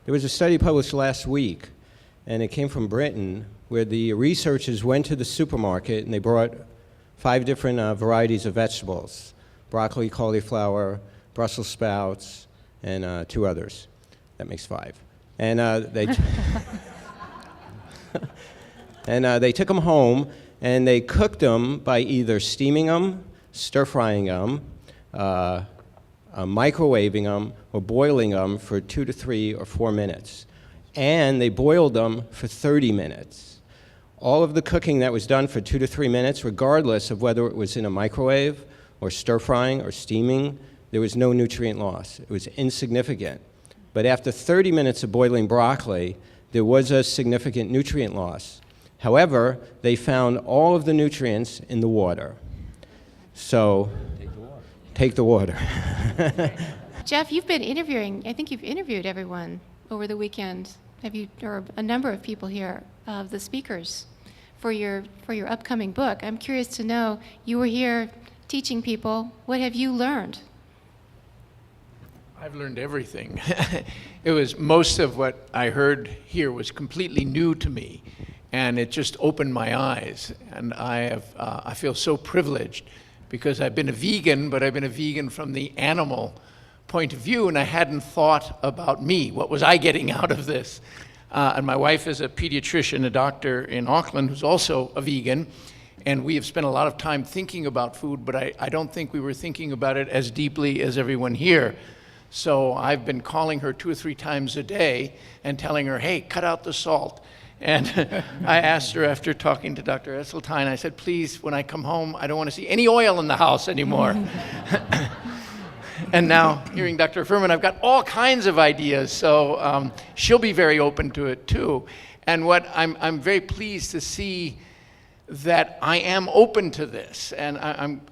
There was a study published last week, and it came from Britain, where the researchers went to the supermarket and they brought 5 different varieties of vegetables: broccoli, cauliflower, Brussels sprouts, and 2 others. That makes 5. And they took them home and they cooked them by either steaming them, stir-frying them, microwaving them, or boiling them for 2 to 3 or 4 minutes. And they boiled them for 30 minutes. All of the cooking that was done for 2 to 3 minutes, regardless of whether it was in a microwave or stir-frying or steaming, there was no nutrient loss. It was insignificant. But after 30 minutes of boiling broccoli, there was a significant nutrient loss. However, they found all of the nutrients in the water. So, take the water. Jeff, you've been interviewing, I think you've interviewed everyone over the weekend. Have you, or a number of people here, of the speakers for your upcoming book. I'm curious to know, you were here teaching people. What have you learned? I've learned everything. It was most of what I heard here was completely new to me, and it just opened my eyes. And I feel so privileged because I've been a vegan, but I've been a vegan from the animal point of view, and I hadn't thought about me. What was I getting out of this? And my wife is a pediatrician, a doctor in Auckland, who's also a vegan, and we have spent a lot of time thinking about food, but I don't think we were thinking about it as deeply as everyone here. So I've been calling her 2 or 3 times a day and telling her, hey, cut out the salt. And I asked her after talking to Dr. Esseltine, I said, please, when I come home, I don't want to see any oil in the house anymore. And now, hearing Dr. Furman, I've got all kinds of ideas, so she'll be very open to it too. And what I'm very pleased to see that I am open to this, and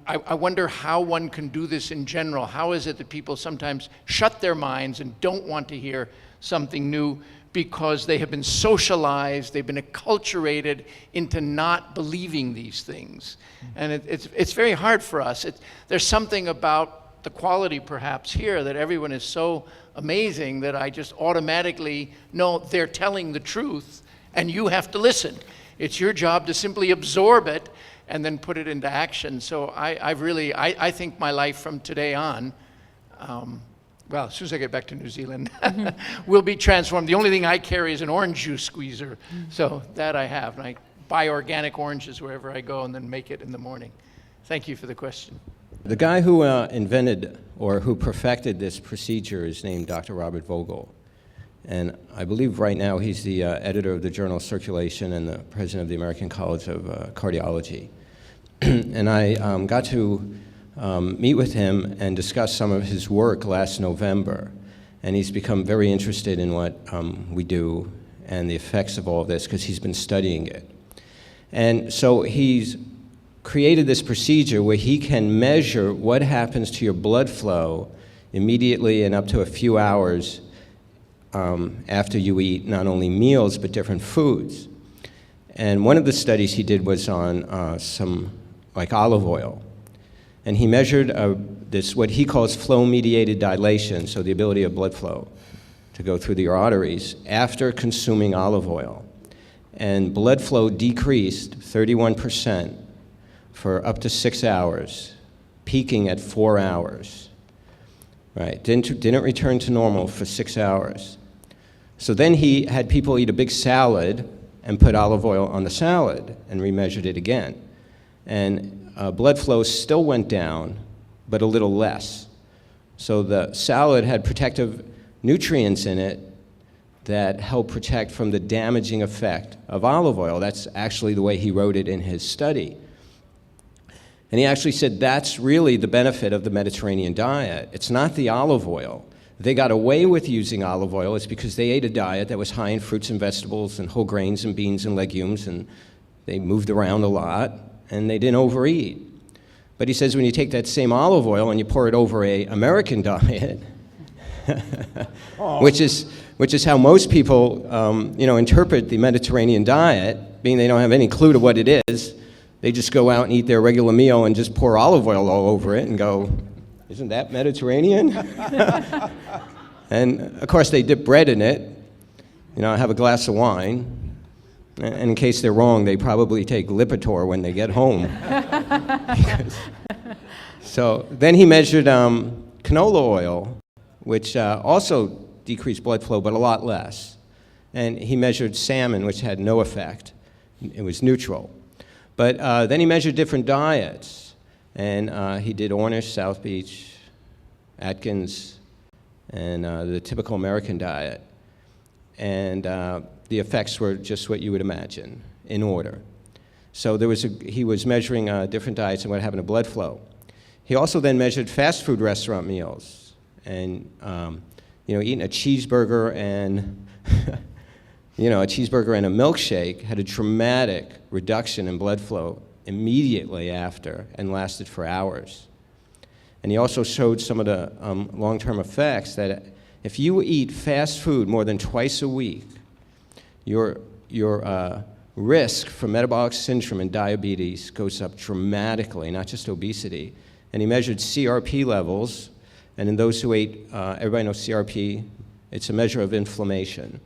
I wonder how one can do this in general. How is it that people sometimes shut their minds and don't want to hear something new because they have been socialized, they've been acculturated into not believing these things? And it's very hard for us. There's something about the quality perhaps here that everyone is so amazing that I just automatically know they're telling the truth and you have to listen. It's your job to simply absorb it and then put it into action. So I think my life from today on, well, as soon as I get back to New Zealand, will be transformed. The only thing I carry is an orange juice squeezer. So that I have. And I buy organic oranges wherever I go and then make it in the morning. Thank you for the question. The guy who invented or who perfected this procedure is named Dr. Robert Vogel. And I believe right now he's the editor of the journal Circulation and the president of the American College of Cardiology. And I got to meet with him and discuss some of his work last November. And he's become very interested in what we do and the effects of all this because he's been studying it. And so he's created this procedure where he can measure what happens to your blood flow immediately and up to a few hours after you eat not only meals but different foods. And one of the studies he did was on some like olive oil. And he measured this, what he calls flow-mediated dilation, so the ability of blood flow to go through your arteries after consuming olive oil. And blood flow decreased 31% for up to 6 hours, peaking at 4 hours. Right? Didn't return to normal for 6 hours. So then he had people eat a big salad and put olive oil on the salad and remeasured it again. And blood flow still went down, but a little less. So the salad had protective nutrients in it that help protect from the damaging effect of olive oil. That's actually the way he wrote it in his study. And he actually said that's really the benefit of the Mediterranean diet. It's not the olive oil. They got away with using olive oil. It's because they ate a diet that was high in fruits and vegetables and whole grains and beans and legumes, and they moved around a lot, and they didn't overeat. But he says when you take that same olive oil and you pour it over an American diet, which is how most people interpret the Mediterranean diet, being they don't have any clue to what it is. They just go out and eat their regular meal and just pour olive oil all over it and go, isn't that Mediterranean? And of course they dip bread in it, have a glass of wine. And in case they're wrong, they probably take Lipitor when they get home. So then he measured canola oil, which also decreased blood flow, but a lot less. And he measured salmon, which had no effect. It was neutral. But then he measured different diets. And he did Ornish, South Beach, Atkins, and the typical American diet. And the effects were just what you would imagine, in order. So he was measuring different diets and what happened to blood flow. He also then measured fast food restaurant meals. And, eating a cheeseburger and, a cheeseburger and a milkshake had a dramatic reduction in blood flow immediately after and lasted for hours. And he also showed some of the long-term effects that if you eat fast food more than twice a week, your risk for metabolic syndrome and diabetes goes up dramatically, not just obesity. And he measured CRP levels, and in those who ate, everybody knows CRP, it's a measure of inflammation.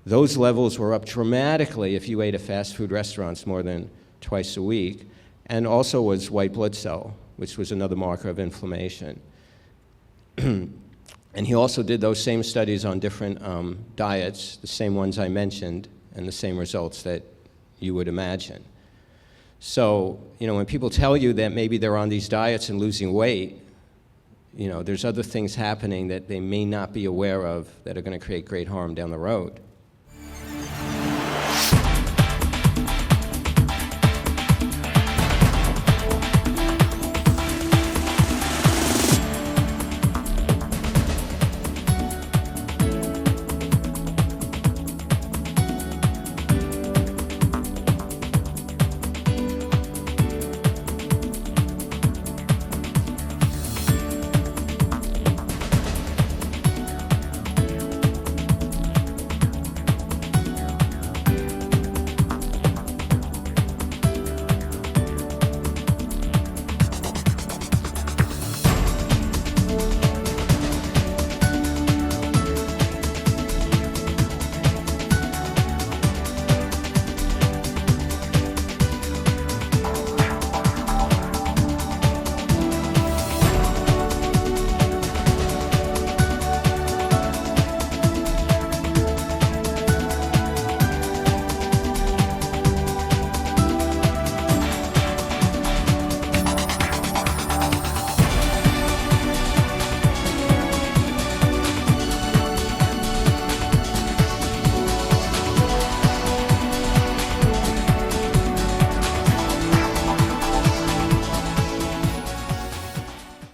Those levels were up dramatically if you ate at fast food restaurants more than twice a week, and also was white blood cell, which was another marker of inflammation. And he also did those same studies on different diets, the same ones I mentioned, and the same results that you would imagine. So, when people tell you that maybe they're on these diets and losing weight, there's other things happening that they may not be aware of that are going to create great harm down the road.